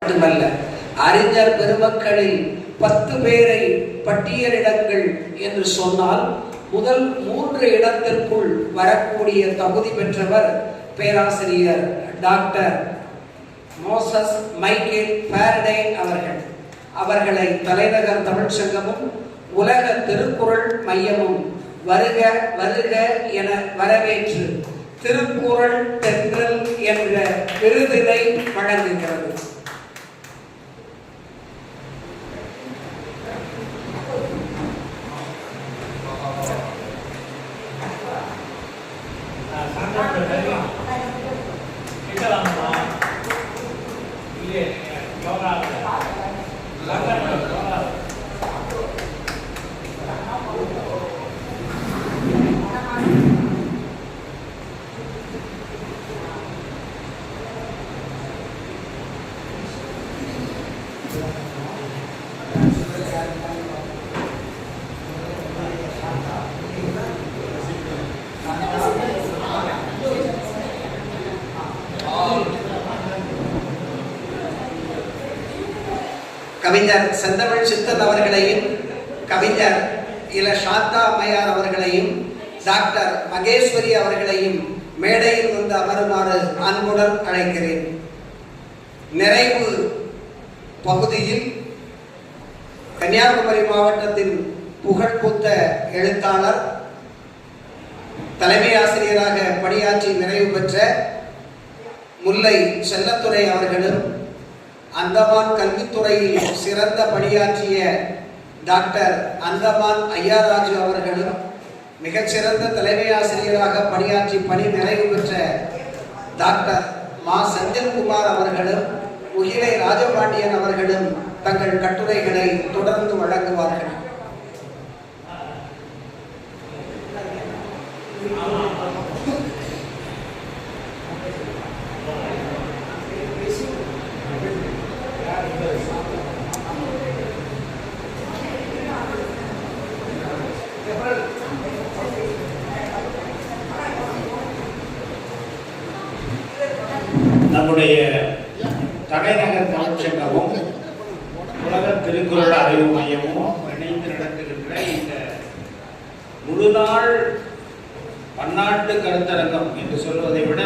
மட்டுமல்ல, அறிஞர் பெருமக்களில் 10 பேரை பட்டியலிடங்கள் என்று சொன்னால் முதல் 3 இடத்திற்குள் வரக்கூடிய தகுதி பெற்றவர் பேராசிரியர் டாக்டர் மோசஸ் மைக்கேல் ஃபாரடே அவர்கள். அவர்களை தலைநகர் தமிழ்ச் சங்கமும் உலக திருக்குறள் மையமும் வருக வருக என வரவேற்று திருக்குறள் தென்றல் என்ற விருதினை வழங்குகிறது. கவிஞர் செந்தமிழ் சித்தன் அவர்களையும் கவிஞர் இல சாந்தா அம்மையார் அவர்களையும் டாக்டர் மகேஸ்வரி அவர்களையும் மேடையில் வந்து அமருமாறு அன்புடன் அழைக்கிறேன். நிறைவு பகுதியில் கன்னியாகுமரி மாவட்டத்தின் புகழ்பூத்த எழுத்தாளர், தலைமை ஆசிரியராக பணியாற்றி நிறைவு பெற்ற முல்லை செல்லத்துறை அவர்களும், அந்தமான் கல்வித்துறையில் சிறந்த பணியாற்றிய டாக்டர் அந்தமான் ஐயாராஜு அவர்களும், மிகச்சிறந்த தலைமை ஆசிரியராக பணியாற்றி பணி நிறைவு பெற்ற டாக்டர் மா செந்தில்குமார் அவர்களும், உகிலை ராஜபாண்டியன் அவர்களும் தங்கள் கட்டுரைகளை தொடர்ந்து வழங்குவார்கள். நம்முடைய தலைநகர் தமிழ்ச் சங்கமும் உலக திருக்குறள் அறிவு மையமும் இணைந்து நடத்துகின்ற இந்த முழுநாள் பன்னாட்டு கருத்தரங்கம் என்று சொல்வதை விட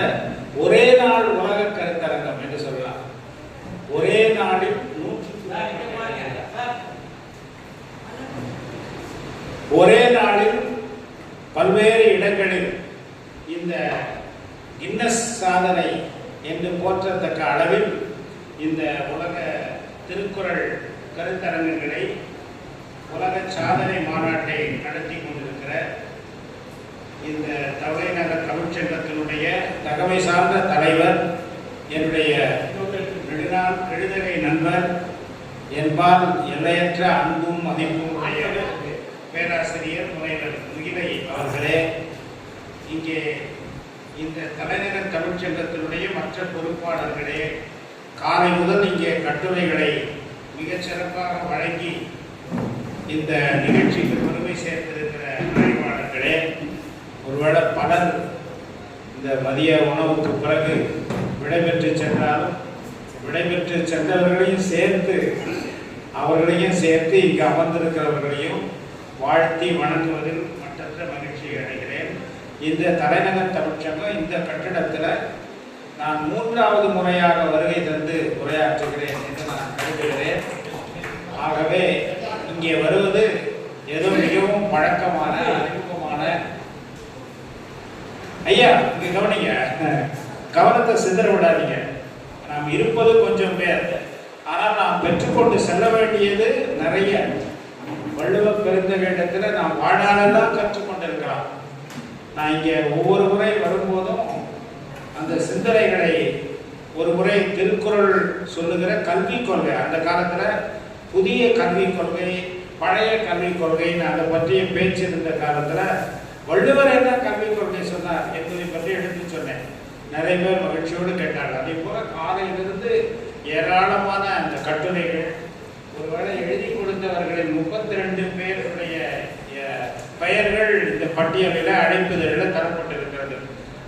ஒரே நாள் உலக கருத்தரங்கம் என்று சொல்லலாம். ஒரே நாளில் பல்வேறு இடங்களில் இந்த கின்னஸ் சாதனை என்று போற்றத்தக்க அளவில் இந்த உலக திருக்குறள் கருத்தரங்குகளை, உலக சாதனை மாநாட்டை நடத்தி கொண்டிருக்கிற இந்த தலைநகர் தமிழ்ச்சங்கத்தினுடைய தகமை சார்ந்த தலைவர், என்னுடைய நெடுநாள் எழுதகை நண்பர், என்பால் எல்லையற்ற அன்பும் மதிப்பும் உடைய பேராசிரியர் முனைவர் முகிலை அவர்களே, இங்கே இந்த தலைநகர் தமிழ்ச்சங்கத்தினுடைய மற்ற பொறுப்பாளர்களே, காலை முதல் இங்கே கட்டுரைகளை மிகச் சிறப்பாக வழங்கி இந்த நிகழ்ச்சிக்கு பெருமை சேர்த்திருக்கிற ஆய்வாளர்களே, ஒருவேளை பலர் இந்த மதிய உணவுக்கு பிறகு விடைபெற்று சென்றாலும் விடைபெற்று சென்றவர்களையும் சேர்த்து அவர்களையும் சேர்த்து இங்கு அமர்ந்திருக்கிறவர்களையும் வாழ்த்தி வணங்குவதில் மற்றற்ற மகிழ்ச்சி அடைகிறேன். இந்த தலைநகர் தமிழ்ச்சங்கம் இந்த கட்டிடத்தில் நான் 3வது முறையாக வருகை தந்து உரையாற்றுகிறேன் என்று நான் கருதுகிறேன். ஆகவே இங்கே வருவது ஏதோ மிகவும் பழக்கமான அறிமுகமான ஐயா, இங்கே கவனிங்க, கவனத்தை சிதற விடாதீங்க. நாம் இருப்பது கொஞ்சம் பேர், ஆனால் நாம் பெற்றுக்கொண்டு செல்ல வேண்டியது நிறைய. வள்ளுவ பெருந்தகத்தில் நாம் வாழ்நாளெல்லாம் கற்றுக்கொண்டிருக்கலாம். நான் இங்கே ஒவ்வொரு முறை வரும்போதும் அந்த சிந்தனைகளை, ஒரு முறை திருக்குறள் சொல்லுகிற கல்விக் கொள்கை, அந்த காலத்தில் புதிய கல்விக் கொள்கை, பழைய கல்விக் கொள்கைன்னு அதை பற்றிய பேச்சு இருந்த காலத்தில் வள்ளுவர் என்ன கல்விக் கொள்கை சொன்னார் என்பதை பற்றி எடுத்து சொன்னேன். நிறைய பேர் மகிழ்ச்சியோடு கேட்டார்கள். அதே போல காலையிலிருந்து ஏராளமான அந்த கட்டுரைகள், ஒருவேளை எழுதி கொடுத்தவர்களின் 32 பேருடைய பெயர்கள் இந்த பட்டியலில் அழைப்புதலில் தரப்பட்டிருக்கிறது.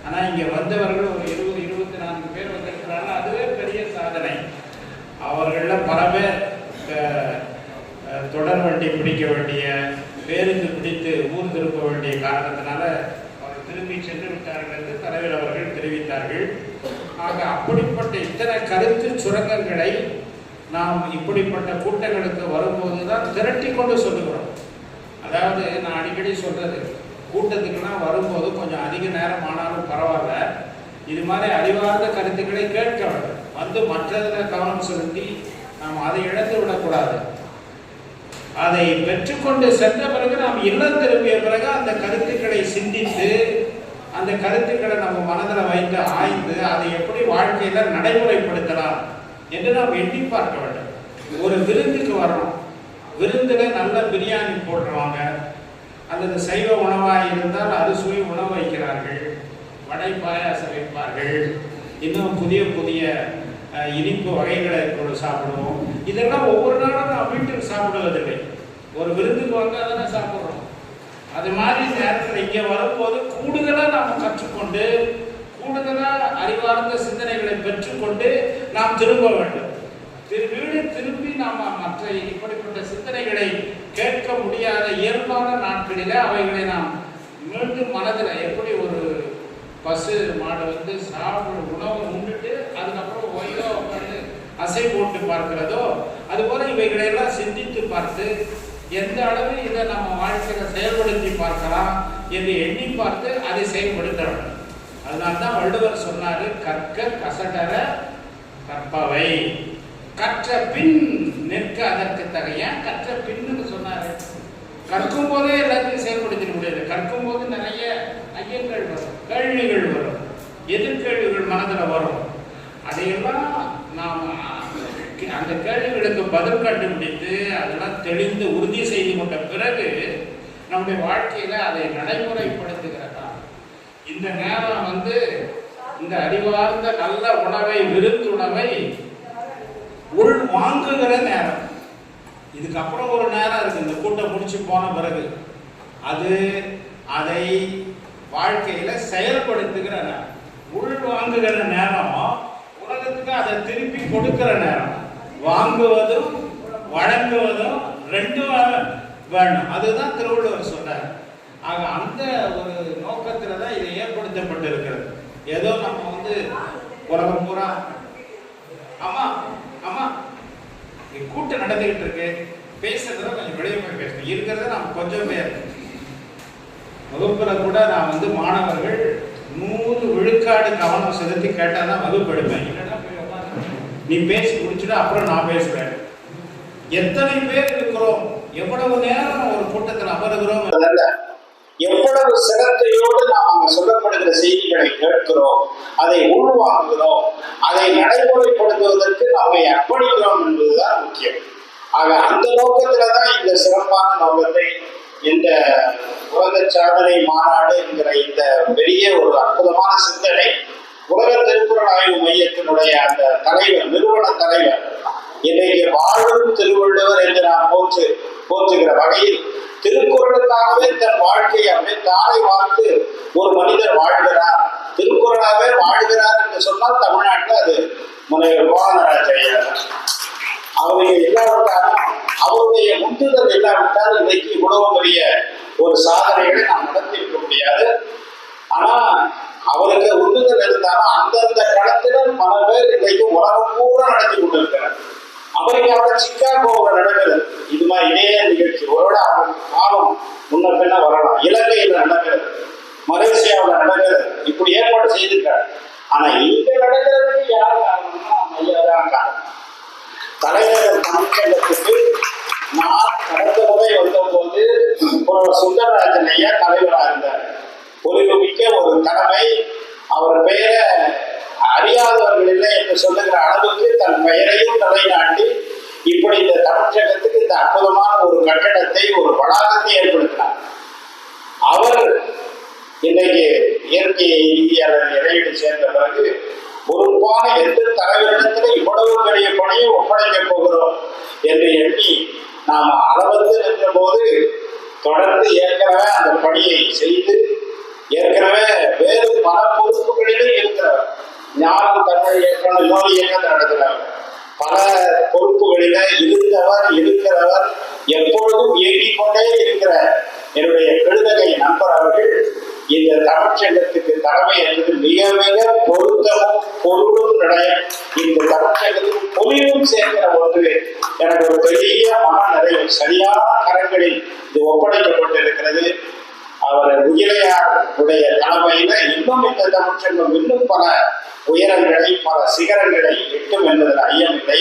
ஆனால் இங்கே வந்தவர்கள் ஒரு 20-24 பேர் வந்திருக்கிறாங்க. அதுவே பெரிய சாதனை. அவர்களில் பல பேர் தொடர் வண்டி பிடிக்க வேண்டிய, பேருந்து பிடித்து ஊர் திரும்ப வேண்டிய காரணத்தினால அவர் திரும்பி சென்று விட்டார்கள் என்று தலைவர் அவர்கள் தெரிவித்தார்கள். ஆக அப்படிப்பட்ட இத்தனை கருத்து சுரங்கங்களை நாம் இப்படிப்பட்ட கூட்டங்களுக்கு வரும்போது தான் திரட்டி கொண்டு சொல்லுகிறோம். அதாவது நான் அடிக்கடி சொல்றது, கூட்டத்துக்கெல்லாம் வரும்போது கொஞ்சம் அதிக நேரம் ஆனாலும் பரவாயில்ல, இது மாதிரி அறிவார்ந்த கருத்துக்களை கேட்க வேண்டும். வந்து மற்றதில் கவனம் செலுத்தி நாம் அதை இழந்து விடக்கூடாது. அதை பெற்றுக்கொண்டு சென்ற பிறகு நாம் இல்லம் திரும்பிய பிறகு அந்த கருத்துக்களை சிந்தித்து, அந்த கருத்துக்களை நம்ம மனதில் வைத்து ஆய்ந்து அதை எப்படி வாழ்க்கையில நடைமுறைப்படுத்தலாம் என்று நாம் எண்ணி பார்க்க வேண்டும். ஒரு விருந்துக்கு வரணும், விருந்துல நல்ல பிரியாணி போட்டுருவாங்க, அல்லது சைவ உணவாக இருந்தால் அறுசுவை உணவு வைக்கிறார்கள், வடை பாயாசம் வைப்பார்கள், இன்னும் புதிய புதிய இனிப்பு வகைகளை கொண்டு சாப்பிடுவோம். இதெல்லாம் ஒவ்வொரு நாளும் நாம் வீட்டில் சாப்பிடுவதில்லை, ஒரு விருந்துக்கு வந்தால் தானே சாப்பிட்றோம். அது மாதிரி நேரத்தில் இங்கே வரும்போது கூடுதலாக நாம் கற்றுக்கொண்டு, கூடுதலாக அறிவார்ந்த சிந்தனைகளை பெற்றுக்கொண்டு நாம் திரும்ப வேண்டும். வீடு திரும்பி நாம் மற்ற இப்படிப்பட்ட சிந்தனைகளை கேட்க முடியாத இயல்பான நாட்களில் அவைகளை நாம் மீண்டும் மனதில், எப்படி ஒரு பசு மாடு வந்து சாப்பிட உணவு உண்டுட்டு அதுக்கப்புறம் ஓய்வோ உட்காந்து அசை போட்டு பார்க்கிறதோ, அதுபோல இவைகளையெல்லாம் சிந்தித்து பார்த்து எந்த அளவு இதை நம்ம வாழ்க்கையில் செயல்படுத்தி பார்க்கலாம் என்று எண்ணி பார்த்து அதை செயல்படுத்த வேண்டும். அதனால்தான் வள்ளுவர் சொன்னாரு, கற்க கசடர கற்பவை, கற்ற பின் நிற்க அதற்கு தகைய. கற்ற பின்னு சொன்னாரு, கற்கும் போதே எல்லாத்தையும் செயல்படுத்திட முடியாது. கற்கும் போது நிறைய ஐயங்கள் வரும், கேள்விகள் வரும், எதிர்கேள்விகள் மனதில் வரும். அதையெல்லாம் நாம் அந்த கேள்விகளுக்கு பதில் கண்டுபிடித்து அதெல்லாம் தெளிந்து உறுதி செய்து கொண்ட பிறகு நம்முடைய வாழ்க்கையில அதை நடைமுறைப்படுத்துகிறதா. இந்த நேரம் வந்து இந்த அறிவார்ந்த நல்ல உணவை, விருந்துணவை உள் வாங்குகிற நேரம். இதுக்கப்புறம் ஒரு நேரம் இருக்கு, இந்த கூட்டம் முடிச்சு போன பிறகு அது அதை வாழ்க்கையில செயல்படுத்துகிற நேரம். உள் வாங்குகிற நேரம் உலகத்துக்கு அதை திருப்பி கொடுக்கிற நேரம். வாங்குவதும் வழங்குவதும் ரெண்டும் வேணும். அதுதான் திருவள்ளுவர் சொன்னார். ஆக அந்த ஒரு நோக்கத்துல தான் இது ஏற்படுத்தப்பட்டிருக்கிறது. ஏதோ நம்ம வந்து உலகம் பூரா ஆமா ஆமா கூட்டம் நடந்துகிட்டு இருக்கு, பேசுறதுல கொஞ்சம் வெளியே போய் பேசணும், இருக்கிறத நாம் கொஞ்சம் பேர். வகுப்புல கூட நான் வந்து மாணவர்கள் 100 விழுக்காடு கவனம் செலுத்தி கேட்டாதான் வகுப்பு எடுப்பேன். இல்லைன்னா நீ பேசி முடிச்சுட்டு அப்புறம் நான் பேசுவேன். எத்தனை பேர் இருக்கிறோம், எவ்வளவு நேரம் ஒரு கூட்டத்தில் அமருகிறோம், எவ்வளவு சிரத்தையோடு நாம் அங்க சொல்லப்படுகிற செய்திகளை கேட்கிறோம், அதை உள்வாங்குகிறோம், அதை நடைமுறைப்படுத்துவதற்கு நம்மை அர்ப்பணிக்கிறோம் என்பதுதான் முக்கியம். ஆக அந்த நோக்கத்துலதான் இந்த சிறப்பான நோக்கத்தை, இந்த உலக சாதனை மாநாடு என்கிற இந்த பெரிய ஒரு அற்புதமான சிந்தனை உலக திருக்குறள் ஆய்வு மையத்தினுடைய அந்த தலைவர், நிறுவன தலைவர், இன்றைக்கு வாழும் திருவள்ளுவர் என்று நாம் போற்றுகிற வகையில் திருக்குறளுக்காகவே தன் வாழ்க்கையை அப்படியே தாரை பார்த்து ஒரு மனிதர் வாழ்கிறார், திருக்குறளாகவே வாழ்கிறார் என்று சொன்னால் தமிழ்நாட்டில் அது முனைவர் கோவணராஜ் ஐயா. அவருடைய இல்லாவிட்டாலும், அவருடைய முந்துதல் இல்லாவிட்டால் இன்றைக்கு இவ்வளவு பெரிய ஒரு சாதனைகளை நாம் நடத்தியிருக்க முடியாது. ஆனா அவருக்கு உந்துதல் இருந்தாலும் அந்தந்த களத்துல பல பேர் இன்றைக்கு உலகம் பூரா நடத்தி கொண்டிருக்கிறார். அமெரிக்காவில் சிக்காகோவில் நடக்கிறது இது மாதிரி இதே நிகழ்ச்சி. ஒருவேளை அவருக்கு காலம் முன்ன பின்ன வரலாம். இலங்கையில் நடக்கிறது, மலேசியாவில் நடக்கிறது, இப்படி ஏற்பாடு செய்திருக்காரு. ஆனா இங்க நடக்கிறதுக்கு யார் காரணம்னா ஐயாதான் காரணம். தலைநகர் தமிழ்ச்சங்கத்துக்கு நான் கடந்த முறை வந்தபோது ஒரு சுந்தரராஜன் ஐயா தலைவராக இருந்தார். பொலிவுமிக்க ஒரு தலைமை. அவர் பெயரை அறியாதவர்கள் இல்லை என்று சொல்லுகிற அளவுக்கு தன் பெயரையும் நிலைநாட்டி இப்படி இந்த தமிழ்ச்சங்கத்துக்கு இந்த அற்புதமான ஒரு கட்டடத்தை, ஒரு வளாகத்தை ஏற்படுத்தினார். அவர் இன்றைக்கு இயற்கை ரீதியாளர் இடையீடு சேர்ந்த பிறகு பொறுப்பான எந்த தலைவரிடத்துல இவ்வளவு பெரிய பணியை ஒப்படைக்க போகிறோம் என்று எண்ணி நாம் அளவந்து நின்ற போது தொடர்ந்து ஏற்கனவே அந்த பணியை செய்து ஏற்கனவே வேறு பல பொறுப்புகளிலும் இருக்கிறவர். ஞானம் தமிழ் இயக்கம், இன்னொரு இயக்கத்தை நடத்துகிறார். பல பொறுப்புகளில இருந்தவர் இருக்கிறவர் எப்பொழுதும் இயங்கிக் கொண்டே இருக்கிற என்னுடைய கழுதகை நண்பர் அவர்கள் இந்த தமிழ்ச்சங்கத்துக்கு தலைமை என்பது மிக மிக பொருத்தமும் பொருளும் நிலைய இந்த தமிழ்ச்சங்கத்துக்கு பொலிவும் சேர்க்கிற ஒன்று எனக்கு ஒரு பெரிய மன நிறைவு சரியான கரங்களில் இது ஒப்படைக்கப்பட்டிருக்கிறது. அவர் உயிரையாருடைய தலைமையில இன்னும் இந்த தமிழ்ச்சங்கம் இன்னும் பல உயரங்களை பல சிகரங்களை எட்டும் என்பதில் ஐயமில்லை.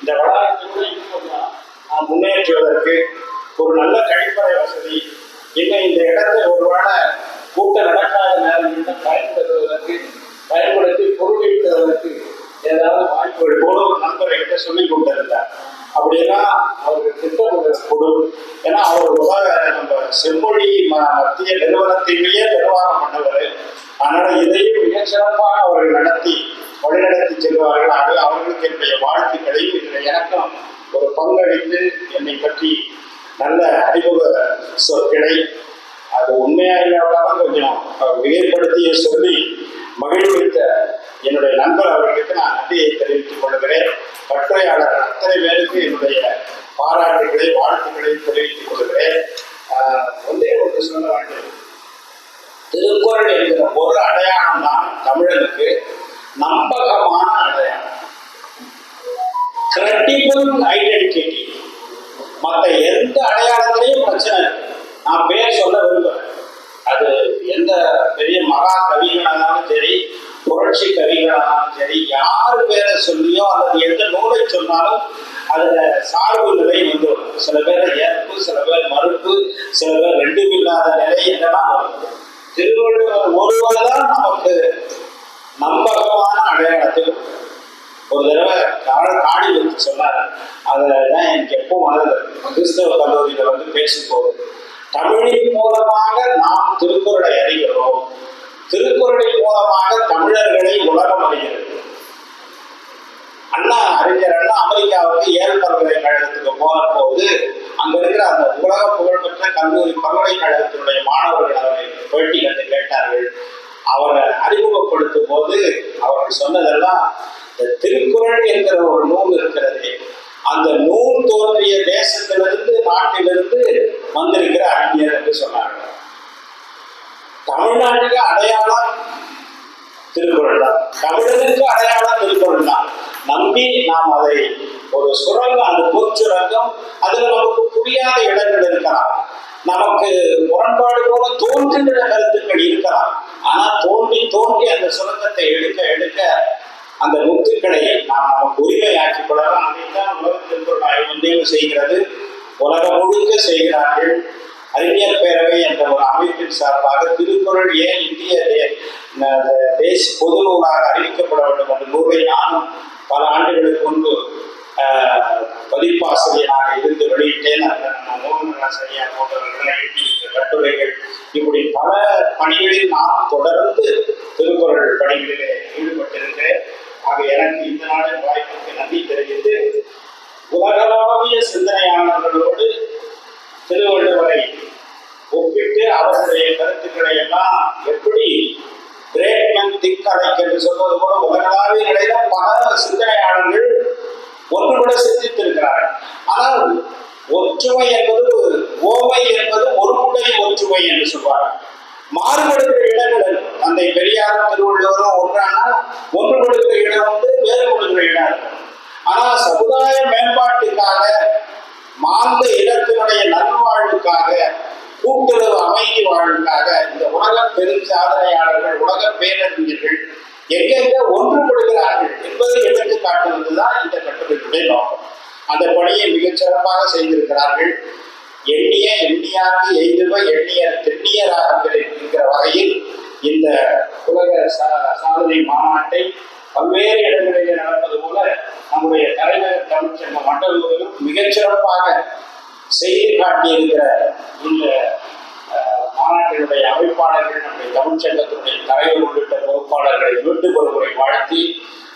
இந்த வளாகத்தை முன்னேற்றுவதற்கு ஒரு நல்ல கழிப்பறை வசதி இன்னும் இந்த இடத்தை ஒருவேளை கூட்டம் நடக்காத நேரங்களில் பயன்படுத்தி பொருளீட்டுவதற்கு ஏதாவது வாய்ப்புகள் கூட ஒரு நண்பரை கிட்ட சொல்லிக் கொண்டிருந்தார். அப்படின்னா அவருக்கு திட்டம் கொடு. ஏன்னா அவர் நம்ம செம்மொழி மத்திய நிறுவனத்திலேயே நிர்வாகம் பண்ணவர். அதனால இதையும் மிக சிறப்பாக அவர்கள் நடத்தி வழிநடத்தி செல்வார்கள். ஆக அவர்களுக்கு என்னுடைய வாழ்த்துக்களையும் இதில் எனக்கும் ஒரு பங்களித்து என்னை பற்றி நல்ல அறிமுக சொற்களை அது உண்மையா இல்லாட்டாலும் கொஞ்சம் வேறுபடுத்திய சொல்லி மகிழ்வித்த என்னுடைய நண்பர் அவர்களுக்கு நான் நன்றியை தெரிவித்துக் கொள்கிறேன். கட்டுரையாளர் அத்தனை பேருக்கு என்னுடைய பாராட்டுகளை வாழ்த்துக்களை தெரிவித்துக் கொள்கிறேன். ஒன்றே ஒன்று சொல்ல வேண்டும். திருக்குறள் என்கிற ஒரு அடையாளம் தான் தமிழனுக்கு நம்பகமான அடையாளம், கிரெடிபிள் ஐடென்டிட்டி. மற்ற எந்த அடையாளத்திலையும் பிரச்சனை இருக்கு. நான் பேர் சொல்ல விரும்புகிறேன். அது எந்த பெரிய மகா கவிகளானாலும் சரி, புரட்சி கவிகளானாலும் சரி, யார் பேரை சொல்லியோ அல்லது எந்த நூலை சொன்னாலும் அதுல சார்பு நிலை வந்துடும். சில பேரை ஏற்பு, சில பேர் மறுப்பு, சில பேர் ரெண்டும் இல்லாத நிலை என்னெல்லாம் வரும். திருவள்ளுவர் ஒருவர் தான் நமக்கு நம்பகமான அடையாளத்தை. ஒரு தடவை காடி வந்து சொன்னார். அதுதான் எனக்கு எப்போ மனதில் கிறிஸ்தவ கல்லூரியில் பேசும்போது, தமிழின் மூலமாக நாம் திருக்குறளை அறிகிறோம், திருக்குறளின் மூலமாக தமிழர்களை உலகம் அறிகிறது. அறிஞர் அண்ணா அமெரிக்காவுக்கு ஏல் பல்கலைக்கழகத்துக்கு போன போது அங்க இருக்கிற அந்த உலக புகழ்பெற்ற கல்லூரி பல்கலைக்கழகத்தினுடைய மாணவர்கள் அவரை பேட்டி கண்டு கேட்டார்கள். அவரை அறிமுகப்படுத்தும் போது அவர்கள் சொன்னதெல்லாம், திருக்குறள் என்கிற ஒரு நூல் இருக்கிறது, அந்த நூல் தோன்றிய தேசத்திலிருந்து நாட்டிலிருந்து வந்திருக்கிற அறிஞர் என்று சொன்னார்கள். தமிழ்நாட்டுக்கு அடையாளம் திருக்குறள் தான், தமிழனுக்கு அடையாளம் திருக்குறள் தான். நம்பி நாம் அதை ஒரு சுரங்கம், அந்த பொற்சுரங்கம், அதுல நமக்கு புரியாத இடங்கள் இருக்கலாம், நமக்கு முரண்பாடு போல தோன்றுகிற கருத்துக்கள் இருக்கலாம். ஆனா தோண்டி தோண்டி அந்த சுரங்கத்தை எடுக்க எடுக்க அந்த முத்துக்களை நாம் நமக்கு உரிமையாக்கிக் கொள்ளலாம். அதைத்தான் உலக திருக்குறள் ஆய்வு செய்கிறது, உலகம் முழுக்க செய்கிறார்கள். அறிஞர் பேரவை என்ற ஒரு அமைப்பின் சார்பாக திருக்குறள் ஏன் இந்திய தேசிய பொது நூலாக அறிவிக்கப்பட வேண்டும் என்ற நூலை நானும் பல ஆண்டுகளுக்கு முன்பு பதிப்பாசிரியராக இருந்து வெளியிட்டேன். நூலராசிரியர் போன்றவர்களை கட்டுரைகள், இப்படி பல பணிகளில் நான் தொடர்ந்து திருக்குறள் பணிகளிலே ஈடுபட்டிருக்கிறேன். ஆக எனக்கு இந்த நாளின் வாய்ப்புக்கு நன்றி தெரிவித்து, உலகளாவிய சிந்தனையாளர்களோடு திருவள்ளுவரை ஒப்பிட்டு அவருடைய கருத்துக்களை எல்லாம் எப்படி கிரேட்மேன் திக்கலைக்கு என்று சொல்வது போல உலகளாவிய நிலையில பல சிந்தனையாளர்கள் ஒன்றுபட சிந்தித்திருக்கிறார்கள். ஆனால் ஒற்றுமை என்பது, ஓமை என்பது ஒருமுறை ஒற்றுமை என்று சொல்வார்கள். மாறுபடுகிற இடங்கள் அந்த பெரியாரும் திருவள்ளுவரும் ஒன்றானா ஒன்றுபடுகிற இடம் வேறுபடுகிற இடம். ஆனா சமுதாய மேம்பாட்டுக்காக, மாந்த இடத்தினுடைய நல்வாழ்வுக்காக, கூட்டுறவு அமைதி வாழ்வுக்காக இந்த உலக பெருஞ்சாதனையாளர்கள், உலக பேரறிஞர்கள் எங்கெங்க ஒன்றுபடுகிறார்கள் என்பதை எடுத்து காட்டுவதுதான் இந்த கட்டுரையுடைய நோக்கம். அந்த பணியை மிகச் சிறப்பாக செய்திருக்கிறார்கள். எண்ணிய எண்ணியாக்கு எய்துவ எண்ணியர் திண்ணியராக என்கிற வகையில் இந்த உலக சாதனை மாநாட்டை பல்வேறு இடங்களிலே நடப்பது போல நம்முடைய தலைநகர் தமிழ்ச்சங்க மண்டலத்திலும் மிகச்சிறப்பாக செய்தி காட்டியிருக்கிற இந்த மாநாட்டினுடைய அமைப்பாளர்கள், நம்முடைய தமிழ்ச்சங்கத்தினுடைய தலைவர் உள்ளிட்ட பொறுப்பாளர்களை மீண்டும் ஒருமுறை வாழ்த்தி,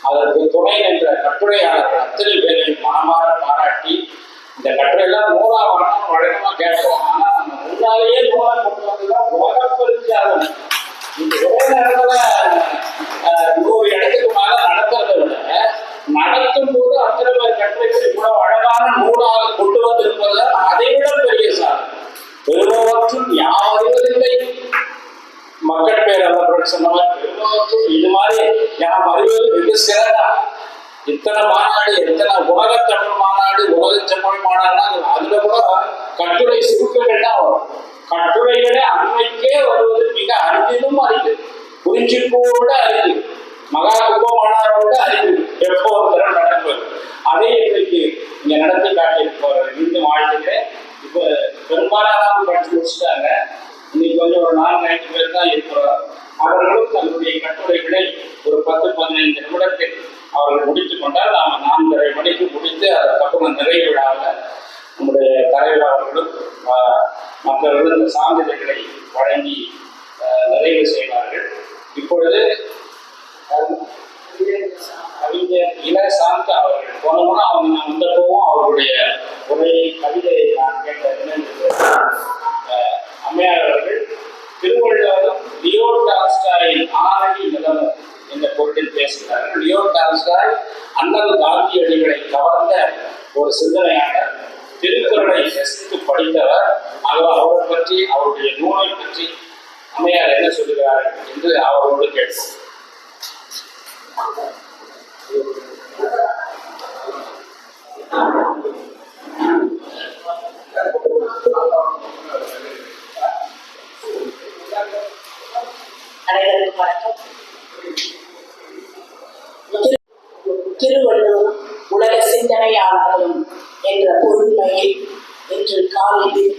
அதற்கு துணை என்ற கட்டுரையாளர்கள் அத்தனை பேரையும் மனமாற பாராட்டி, இந்த கட்டுரையெல்லாம் நூறா வரணும் வழக்கமா கேட்போம். ஆனா நம்ம முன்னாலேயே நூறா கொண்டு வந்துதான் உலக பெருஞ்சாதனை. இந்த ஒரே நேரத்துல 100 இடத்துக்கு மேல நடத்துறதை விட நடத்தும் போது அத்தனை பேர் கட்டுரைகள் இவ்வளவு அழகான நூலாக கொண்டு வந்திருப்பது அதை விட பெரிய சாதனை. பெருமவற்றும் யாவறிவதில்லை மக்கள் பேர் அவர்கள் சொன்னவர். பெருமவற்றும் இது மாதிரி யாம் அறிவது மிக சிறந்தா. இத்தனை மாநாடு, எத்தனை உலக தமிழ் மாநாடு, உலக தமிழ் மாநாடுனா அதுல கூட கட்டுரை சுருக்கங்கள் தான் வரும். கட்டுரைகளே அன்னைக்கே வருவது மிக அரிதிலும் அரிது, குறிஞ்சிப்பூவோட அரிது, மகா கும்பமானாரோட அரிது, எப்போ ஒரு தரம் நடப்பது. அதே இன்றைக்கு இங்க நடத்தி காட்டியிருப்பவர் மீண்டும் வாழ்த்துக்கிறேன். இப்போ பெரும்பாலான படிச்சு முடிச்சுட்டாங்க. இன்னைக்கு கொஞ்சம் ஒரு 4-5 பேர் தான் இருக்கிறோம். அவர்களும் தன்னுடைய கட்டுரைகளை ஒரு 10-15 நிமிடத்தில் அவர்கள் முடித்துக் கொண்டால் நாம் 4:30 மணிக்கு முடித்து அதுக்கப்புறம் நிறைவு விழாவில் நம்முடைய தலைவர் அவர்களும் மற்றவர்களும் இந்த சான்றிதழ்களை வழங்கி நிறைவு செய்வார்கள். இப்பொழுது கவிஞர் இள சாந்த அவர்கள் போனோம்னா அவங்க நான் வந்தப்பவும் அவருடைய உரை கவிதையை நான் கேட்ட அம்மையார் அவர்கள் திருவள்ளுவரும் லியோ டால்ஸ்டாயின் ஆரணி நிலவர் என்ற பொருளில் பேசுகிறார்கள். லியோ டால்ஸ்டாய் அண்ணல் காந்தியடிகளை கவர்ந்த ஒரு சிந்தனையாளர், திருக்குறளை ரசித்து படித்தவர். அவரை பற்றி, அவருடைய நூலை பற்றி அம்மையார் என்ன சொல்லுகிறார்கள் என்று அவரோடு கேட்போம். அனைவருக்கும் வணக்கம். திருவள்ளுவர் உலக சிந்தனையாளர்களும் என்ற பொருண்மையில் இன்று காலையில்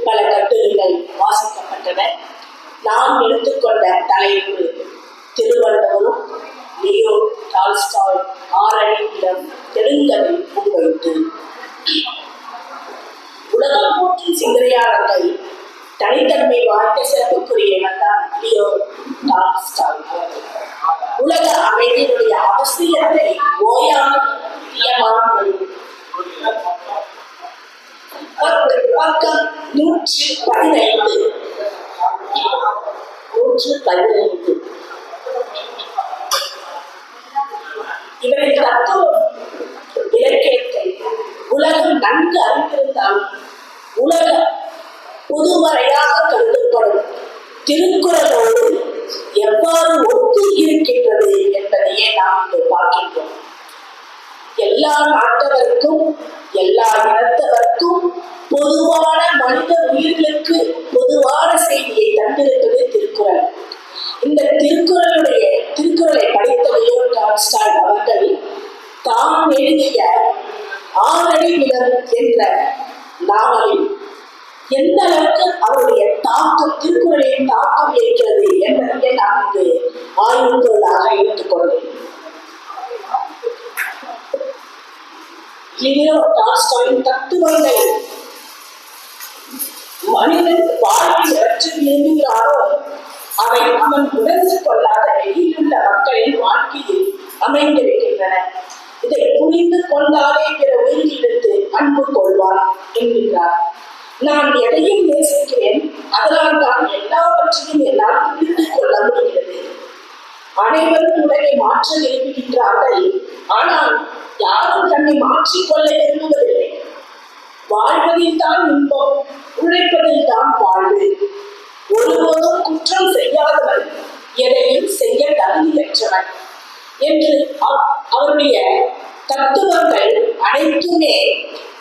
பல கட்டுரைகள் வாசிக்கப்பட்டன. நான் எடுத்துக்கொண்ட தலைப்பு திருவள்ளுவரும் லியோ டால்ஸ்டாய் ஆரணியிடம் தெலுங்கதை முன்வைத்து. உலகம் போற்றும் சிந்தனையாளர்கள் தனித்தன்மை வாய்ந்த சிறப்புக்குரியவர் தான் லியோ டால்ஸ்டாய். உலக அமைதியினுடைய அவசியத்தை ஓயாமல் பக்கம் 115 இவரின் தத்துவம் இலக்கியத்தை உலகம் நன்கு அறிந்திருந்தாலும் உலக பொதுமறையாக கருதப்படும் திருக்குறளோடு எவ்வாறு ஒத்து இருக்கின்றது என்பதையே நாம் இங்கு பார்க்கின்றோம். எல்லா நாட்டவர்க்கும் எல்லா இனத்தவர்க்கும் பொதுவான மனித உயிர்களுக்கு பொதுவான செய்தியை தந்திருப்பது திருக்குறள். இந்த திருக்குறளை படித்த லியோ டால்ஸ்டாய் அவர்கள் தாம் எழுதிய ஆரணி நிலம் என்ற நாவலில் எந்த அளவுக்கு அவருடைய திருக்குறளின் தாக்கம் இருக்கிறது என்பதை நான் இங்கு ஆய்வுக்குள்ளாக எடுத்துக்கொண்டேன். லியோ டால்ஸ்டாயின் தத்துவங்கள் மனிதன் வாழ்வில் எவற்றை விரும்புகிறாரோ அவை அவன் உணர்ந்து கொள்ளாத வெளியிலுள்ள மக்களின் வாழ்க்கையில் அமைந்திருக்கின்றன. இதை புரிந்து கொண்டாலே பிற உயிரிலிருந்து அன்பு கொள்வார் என்கிறார். நான் எதையும் நேசிக்கிறேன், அதனால் தான் எல்லாவற்றையும் என்னால் புரிந்து கொள்ள முடிகிறது. அனைவரும் உடனே மாற்ற விரும்புகின்றார்கள், ஆனால் யாரும் தன்னை மாற்றிக்கொள்ள விரும்புவதில்லை. வாழ்வதில் தான் இன்பம், உழைப்பதில் தான் வாழ்வு. ஒருபோதும் குற்றம் செய்யாதவன் எதையும் செய்ய தகுதியற்றவன் என்று அவருடைய தத்துவங்கள் அனைத்துமே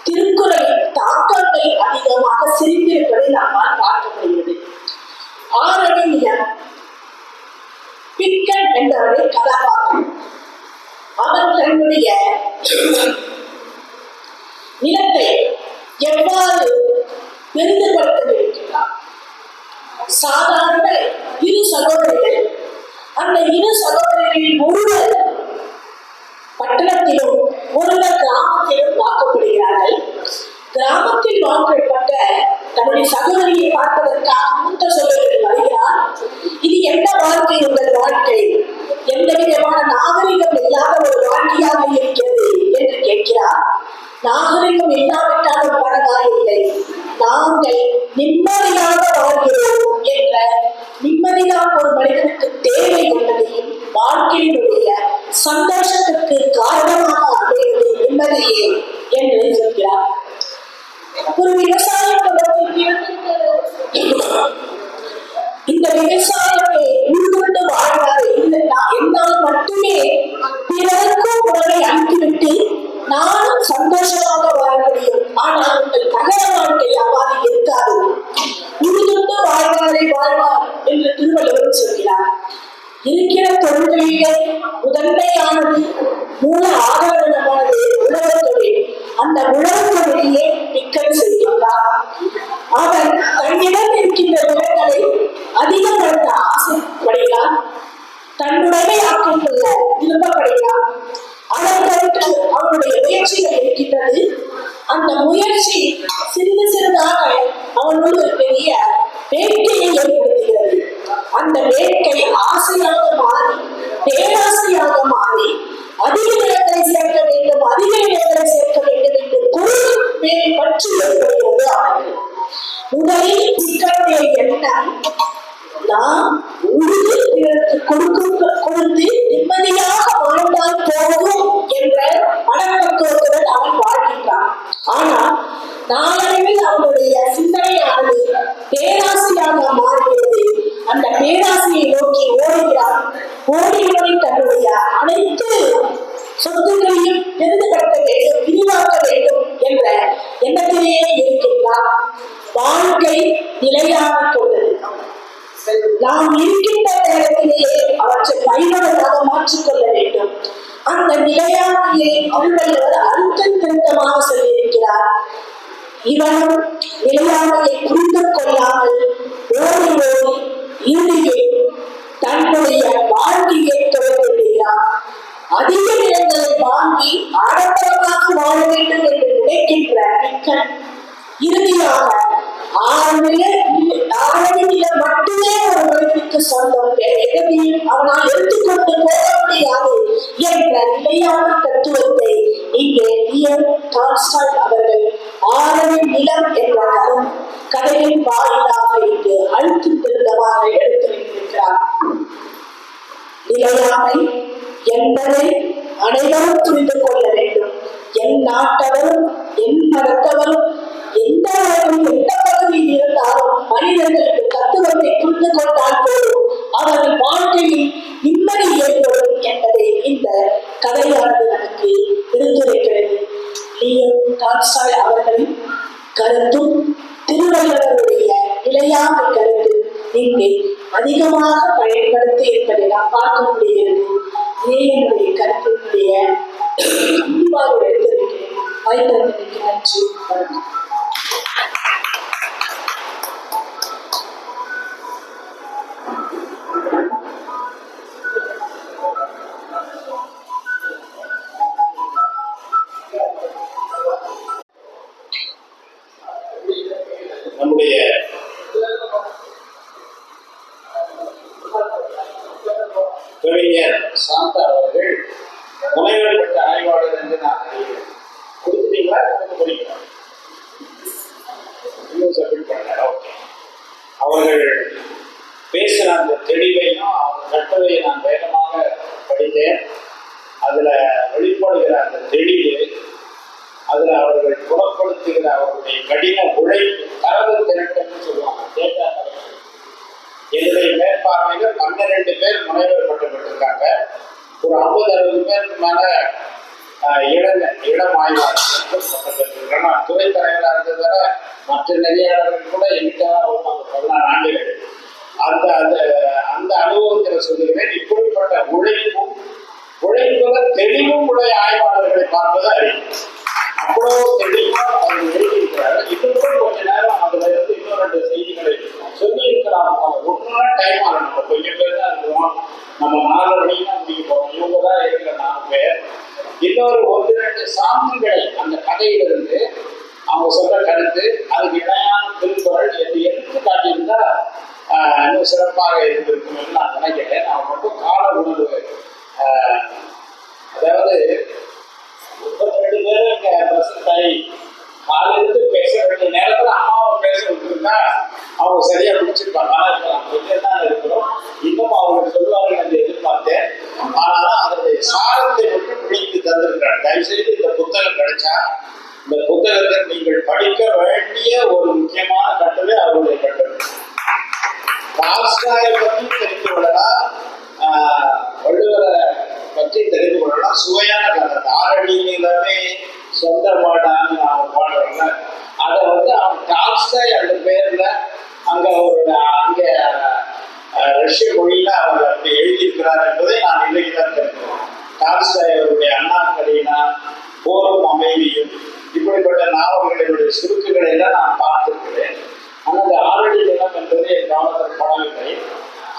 திருக்குறளின் தாக்கங்கள் அதிகமாக சிரித்திருப்பதை நம்மால் பார்க்க முடிகிறது. ஆரணி நிலம் பிக்கன் என்பவரை கதாபாத்திரம். அவர் தன்னுடைய நிலத்தை எவ்வாறு பெரிதுபடுத்தியிருக்கிறார். சாதாரண இரு சகோதரிகள், அந்த இரு சகோதரிகளில் ஒருவர் பட்டணத்திலும் ஒருவர் கிராமத்திலும் வாக்கப்படுகிறார்கள். கிராமத்தில் வாக்கப்பட்ட தன்னுடைய சகோதரியை பார்ப்பதற்காக மூத்த சகோதரி வருகிறார். இது எந்த வாழ்க்கை உங்கள் வாழ்க்கை, எந்த விதமான நாகரிகம் இல்லாத ஒரு வாழ்க்கையாக இருக்கிறது என்று கேட்கிறார். நாகரிகம் இல்லாவிட்டாலும் பரவாயில்லை, நாங்கள் நிம்மதியாக வாழ்கிறோம் என்ற நிம்மதிதான் ஒரு மனிதனுக்கு தேவை என்பதையும் வாழ்க்கையினுடைய சந்தோஷத்துக்கு காரணமாக அமைவது நிம்மதியே என்று சொல்கிறார். ஒரு விவசாய இந்த விவசாயத்தை உள்கொண்டு வாழ்வாரு என்னால் மட்டுமே பிறருக்கும் உணவை அனுப்பிவிட்டு நானும் சந்தோஷமாக வாழ முடியும். ஆனால் உங்கள் நகர வாழ்க்கை அவ்வாறு இருக்காது. உள்கொண்டு வாழ்வாரை வாழ்வார் என்று திருவள்ளுவர் சொல்கிறார். இருக்கிற தொழில்களிலே முதன்மையானது மூல ஆதாரமானது உழவு தொழில். அந்த உழவு தொழிலையே நிக்கல் செய்கின்றார். அவர் தன்னிடம் இருக்கின்ற நிலங்களை அதிகப்படுத்த ஆசைப்படுகிறார். தன்னுடைய ஆக்கிக் கொள்ள விருப்பப்படுகிறார். அதற்கு அவனுடைய முயற்சிகள் இருக்கின்றது. அந்த முயற்சி சிறிது சிறிதாக அவனோடு ஒரு பெரிய வேட்கையை ஏற்படுத்துகிறது. அந்த வேட்கை ஆசையாக மாறி பேராசையாக மாறி அதிக நிலங்களை சேர்க்க வேண்டும், அதிக நிலங்களை சேர்க்க வேண்டும் என்று பொருள் மேலே பற்றி ஏற்படுகிறது. அவர்கள் முதலில் சிக்கனுடைய எண்ணம் நாம் உறுதி கொடுத்து நிம்மதியாக வாழ்ந்தால் போதும் என்ற மனப்பக்குவத்துடன் அவன் வாழ்கின்றான். ஆனால் நாளடைவில் அவனுடைய சிந்தனையானது பேராசையாக மாறுகிறது. அந்த பேராசையை நோக்கி ஓடுகிறான். ஓடி தன்னுடைய அனைத்து சொத்துக்களையும் பெரிதுபடுத்த வேண்டும், விரிவாக்க வேண்டும் என்ற எண்ணத்திலேயே இருக்கின்றார். வாழ்க்கை நிலையாக கொண்டது. நாம் இருக்கின்ற நேரத்திலேயே அவற்றை பயனுள்ளதாக மாற்றிக்கொள்ள வேண்டும். அந்த நிலையாமையை திருவள்ளுவர் அழுத்தம் திருத்தமாக சொல்லியிருக்கிறார். இவனும் நிலையாமையை புரிந்து கொள்ளாமல் ஓடி ஓடி இறுதியில் தன்னுடைய வாழ்க்கையை தொடர்கிறார். அதிக நிலங்களை வாங்கி ஆடம்பரமாக வாழ வேண்டும் என்று நினைக்கின்ற மிக்கன் இறுதியாக 6 நிலம் மட்டுமே ஒரு மனிதனுக்கு சொந்தம், எதையும் அவனால் எடுத்துக்கொண்டு போக முடியாது என்ற நிலையான தத்துவத்தை இங்கே டால்ஸ்டாய் அவர்கள் 6 நிலம் என்ற கதையின் வாயிலாக இங்கு அழுத்தி திருத்தமாக எடுத்து வைத்திருக்கிறார். நிலையாமை என்பதை அனைவரும் புரிந்து கொள்ள வேண்டும். என் நாட்டவரும் என் மதத்தவரும் எந்த பகுதியில் இருந்தாலும் மனிதர்களுக்கு தத்துவத்தை புரிந்து கொண்டால் போதும் அவர்கள் வாழ்க்கையில் நிம்மதி ஏற்படும் என்பதை இந்த கதையானது நமக்கு எடுத்துரைக்கிறது. டால்ஸ்டாய் அவர்களின் கருத்தும் திருவள்ளுவருடைய நிலையான கருத்து இங்கே அதிகமாக பயன்படுத்தி இருப்பதை நாம் பார்க்க முடிகிறது. என்னுடைய கருத்தினுடைய முன்பாக எடுத்திருக்கிறேன். வாய்ப்பிற்கு நன்றி. வணக்கம். நம்முடைய கவிஞர் சாந்தா அவர்கள் முனைவர் பெற்ற ஆய்வாளர் என்று நான் அறிகிறேன். கொடுத்துட்டீங்களா? படிக்கிறேன். இன்னும் சப்மிட் பண்ண. ஓகே. அவர்கள் பேசுகிற அந்த தெளிவையும் அவங்க கட்டுரையை நான் வேகமாக படித்தேன். அதில் வெளிப்படுகிற அந்த தெளிவு, அதில் அவர்கள் புலப்படுத்துகிற அவர்களுடைய கடின உழைப்பு, தரவு திரட்டம்னு சொல்லுவாங்க, டேட்டா கலெக்ஷன். என்னுடைய மேற்பார்வையில் 12 பேர் முனைவர் பட்டம் பெற்றிருக்காங்க. ஒரு 50-60 பேருக்கு மேல இடம் ஆய்வாளர் பட்டம் பெற்றிருக்காங்க. நான் துறை தலைவராக இருந்ததால மற்ற நெறியாளர்கள் கூட எங்கிட்ட 14 ஆண்டுகள். அந்த அந்த அனுபவத்தில் சொல்லுகிறேன். இப்படிப்பட்ட உழைப்புல தெளிவும் உடைய ஆய்வாளர்களை பார்ப்பது அறிவு. அவ்வளோ தெளிவா அவர் எழுதியிருக்கிறாரு. இன்னும் கொஞ்ச நேரம் அதுல இருந்து இன்னும் 2 செய்திகளை சொல்லி இருக்கிறாங்க. ஒன்றுனா டைம் ஆகணும். நம்ம கொஞ்சம் பேர் தான் இருக்கிறோம். நம்ம 4 மணிக்கு தான் முடிக்க போறோம். இவங்க தான் இருக்கிற 4 பேர். இன்னொரு 1-2 சான்றுகளை அந்த கதையிலிருந்து அவங்க சொல்ற கருத்து, அதுக்கு இணையான திருக்குறள் எடுத்து காட்டியிருந்தா இன்னும் சிறப்பாக இருந்திருக்கும் என்று நான் நினைக்கிறேன். நான் ரொம்ப கால உணர்வு, அதாவது 32 பேர் இங்க பிரசன்ட் ஆகி காலிலிருந்து பேச வேண்டிய நேரத்துல அம்மாவை பேச விட்டுருந்தா அவங்க சரியா பிடிச்சிருப்பாங்க. ஆனால் இப்போ நம்ம தான் இருக்கிறோம். இன்னும் அவங்க சொல்லுவார்கள் என்று எதிர்பார்த்தேன். சாரத்தை மட்டும் பிடித்து தந்திருக்கிறார். தயவுசெய்து இந்த புத்தகம் கிடைச்சா இந்த புத்தகத்தை நீங்கள் படிக்க வேண்டிய ஒரு முக்கியமான கட்டுரை அவருடைய கட்டுரை. டால்ஸ்டாயை பற்றி தெரிந்து கொள்ளலாம், வள்ளுவரை பற்றி தெரிந்து கொள்ளலாம். சுவையான கதை. 6 அடி நீளமே சொந்த பாடான்னு நாம பாடுறோம்ல, அதை அவன் டால்ஸ்டாய் அந்த பேர்ல அங்க ரஷ்ய மொழியில அவர் அப்படி எழுதியிருக்கிறார் என்பதை நான் இன்னைக்கு தான் தெரிஞ்சுக்கிறேன். டால்ஸ்டாய் அவருடைய அண்ணா கரீனா, போரும் அமைதியும் இப்படிப்பட்ட நாவல்களினுடைய சுருக்குகளை எல்லாம் நான் பார்த்திருக்கிறேன். ஆனால் அந்த 6 அடி நிலம் என்பது என் கவனத்தில் படவில்லை.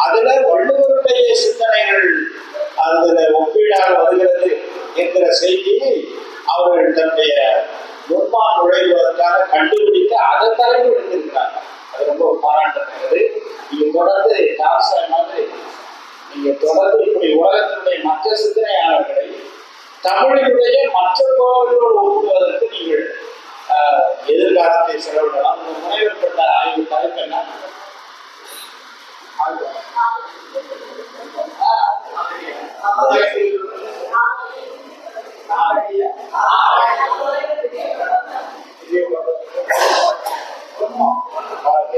அதுல வள்ளுவருடைய சிந்தனைகள் அதுல ஒப்பீடாக வருகிறது என்கிற செய்தியை அவர்கள் தன்னுடைய முன்பான் நுழைவதற்காக கண்டுபிடித்து அதை தலைப்பு எடுத்திருக்கிறாங்க. அது ரொம்ப பாராட்டத்தக்கது. நீங்க தொடர்ந்து டால்ஸ்டாய் மாதிரி நீங்க தொடர்ந்து இப்படி உலகத்தினுடைய மற்ற சிந்தனையாளர்களை தமிழினுடைய மற்ற கோவிலோடு ஒப்புவதற்கு நீங்கள் எதிர்காலத்தை செலவிடலாம். முனைவப்பட்ட ஆய்வு தலைப்பு என்ன?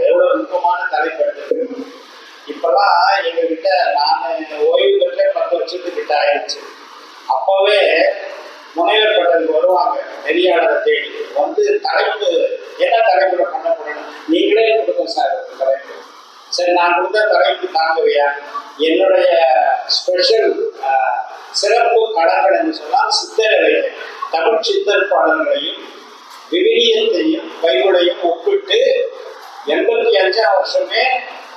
எவ்வளவு நுட்பமான தலைப்பு. இப்பெல்லாம் எங்ககிட்ட நான் ஓய்வு பெற்ற 10 வருஷத்துக்கிட்ட ஆயிடுச்சு. அப்பவே முனைவர் பட்டத்துக்கு வருவாங்க நெறியாளரை தேடி தலைப்பு என்ன தலைப்புல பண்ணப்படணும் நீங்களே கொடுங்க சார் தலைப்பு. சரி, நான் கொடுத்த தலைப்பு தாங்குவையா? என்னுடைய ஸ்பெஷல் சிறப்பு கடன்கள் என்று சொன்னால் சித்தர்களை, தமிழ் சித்தர் பாடல்களையும் விவிலியத்தையும் பைபிளையும் ஒப்பிட்டு 85ஆம் வருஷமே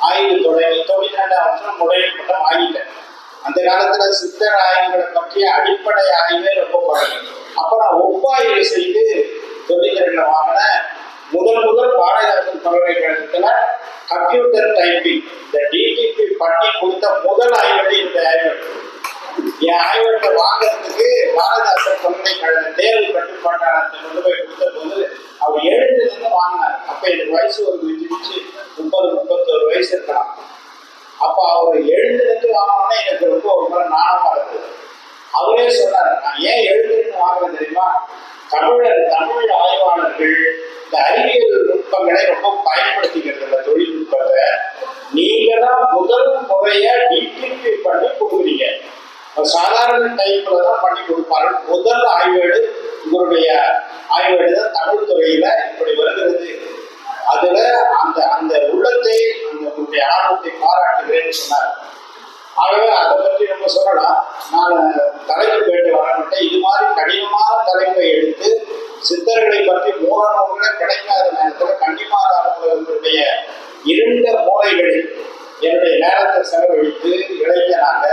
ஆய்வு தொடங்கி 92ஆம் வருஷம் முறையில் பட்டம் ஆகிட்டேன். அந்த காலத்துல சித்தர் ஆய்வுகளை பற்றிய அடிப்படை ஆய்வே ரொம்ப பழகும். அப்ப நான் ஒப்பாய்வு செய்து 92 வாங்கின முதல் பாரதிதாசன் பல்கலைக்கழகத்துல கம்ப்யூட்டர் டைப்பிங் இந்த டிடிபி பண்ணி கொடுத்த முதல் ஆய்வு இந்த ஆய்வு. என் ஆய்வகத்தை வாங்கறதுக்கு பாரதிதாசன் பல்கலைக்கழக தேர்வு கட்டுப்பாட்டாளத்தை கொண்டு போய் கொடுத்த போது அவர் 7 வாங்கினார். அப்ப எனக்கு வயசு ஒரு மிஞ்சி 30-31 வயசு இருக்கலாம். அப்ப அவர் 7 வாங்கினோன்னா எனக்கு ரொம்ப ஒரு முறை நாணமா இருக்குது. அவரே சொன்னார், நான் ஏன் 7 வாங்குறேன் தெரியுமா? தமிழ் ஆய்வாளர்கள் இந்த அறிவியல் நுட்பங்களை ரொம்ப பயன்படுத்திக்கிறது இல்லை, தொழில்நுட்பத்தை. நீங்க தான் முதல் முறைய டிடிபி பண்ணி கொடுக்குறீங்க. சாதாரண டைப்ல தான் பண்ணி கொடுப்பார்கள். முதல் ஆய்வேடு உங்களுடைய ஆய்வேடு தான் தமிழ் துறையில இப்படி வருகிறது. அதுல அந்த உள்ளத்தை உங்களுடைய ஆர்வத்தை பாராட்டுகிறேன்னு சொன்னார். ஆகவே அதை பற்றி நம்ம சொல்லலாம். நான் தலைப்பு கேட்டு வரமாட்டேன். இது மாதிரி கடினமான தலைப்பை எடுத்து சித்தர்களை பற்றி மூலநூல்களை கிடைக்காத நேரத்தில் கன்னிமாதாரங்களுடைய 2 மூலைகளில் என்னுடைய நேரத்தை செலவழித்து இளைஞனாக,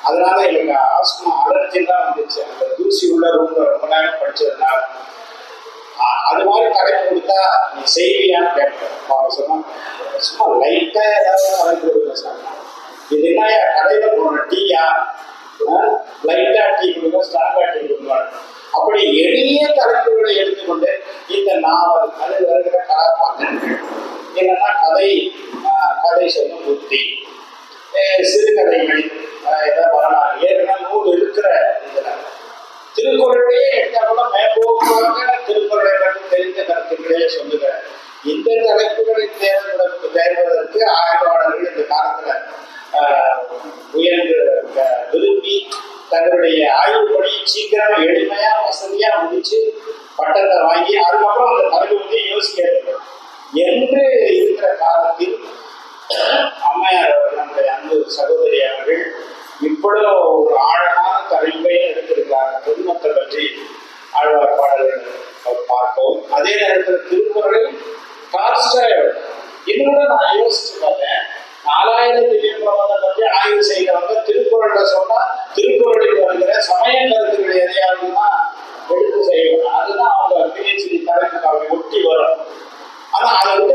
அதனால எனக்கு ஆஸ்மா அலர்ஜி தான் வந்துச்சு. அந்த தூசி உள்ள ரூம்ல ரொம்ப நேரம் படிச்சதுனால அது மாதிரி தலைப்பு கொடுத்தா நீ செய்வியான்னு கேட்பேன். அவங்க சொன்னாங்க, சும்மா லைட்டா ஏதாவது தலைப்பு கொடுக்க சார். இது என்ன கடையில போன டீயா? லைட்டா டீ கொடுங்க, ஸ்ட்ராங்கா டீ கொடுங்க. அப்படி எளிய தலைப்புகளை எடுத்துக்கொண்டு இந்த நாவல் அது வருகிற கதாபாத்திரங்கள் என்னன்னா கதை சொல்லும் புத்தி, சிறுகதைகள், ஏதாவது வரலாறு, ஏற்கனவே நூல் இருக்கிற இதுல திருக்குறளையே எடுத்தா கூட மேம்போக்காக திருக்குறளை பற்றி தெரிந்த கருத்துக்களே சொல்லுகிறேன். இந்த தலைப்புகளை தேர்வதற்கு ஆய்வாளர்கள் இந்த காலத்துல உயர்ந்து விரும்பி தங்களுடைய ஆய்வு பணியை சீக்கிரமா எளிமையா வசதியா முடிச்சு பட்டத்தை வாங்கி அதுக்கப்புறம் அந்த தலைப்பு வந்து யோசிக்கிறது என்று இருக்கிற காலத்தில் அம்மையார் நம்முடைய அன்பு சகோதரி அவர்கள் இவ்வளவு ஒரு ஆழமான தலைப்பை எடுத்திருக்கிறார்கள். பொதுமக்கள் பற்றி ஆழ்வார் பாடல்கள் பார்ப்போம். அதே நேரத்தில் திருக்குறளை டால்ஸ்டாய் இன்னொரு நான் யோசிச்சு பார்த்தேன். 4000 திவ்ய பிரபந்தம் பற்றி ஆய்வு செய்கிறவங்க திருக்குறள்ல சொன்னா திருக்குறளுக்கு வருகிற சமய கருத்துக்கள் எதையாவதுன்னா எடுத்து செய்யணும். அதுதான் அவங்க பிஹெச்டி தலைப்புக்கு அவங்க ஒட்டி வரும். ஆனா அதை விட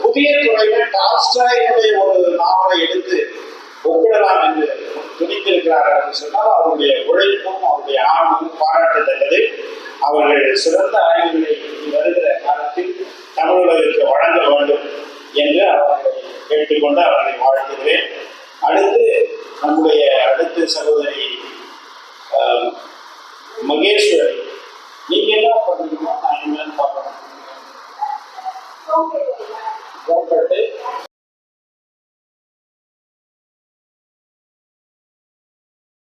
புதிய துறையில டால்ஸ்டாயினுடைய ஒரு நாவலை எடுத்து ஒப்பிடலாம் என்று துணிந்திருக்கிறார்கள் என்று சொன்னால் அவருடைய உழைப்பும் அவருடைய ஆர்வமும் பாராட்டத்தக்கது. அவர்கள் சிறந்த ஆய்வுகளை வருகிற காலத்தில் தமிழர்களுக்கு வழங்க வேண்டும் என்று அவர்களை கேட்டுக்கொண்டு அவர்களை வாழ்த்துகிறேன். அடுத்து நம்முடைய அடுத்த சகோதரி மகேஸ்வரி. நீங்க என்ன பண்ணுறீங்கன்னா நான் என்னன்னு பார்க்கணும்.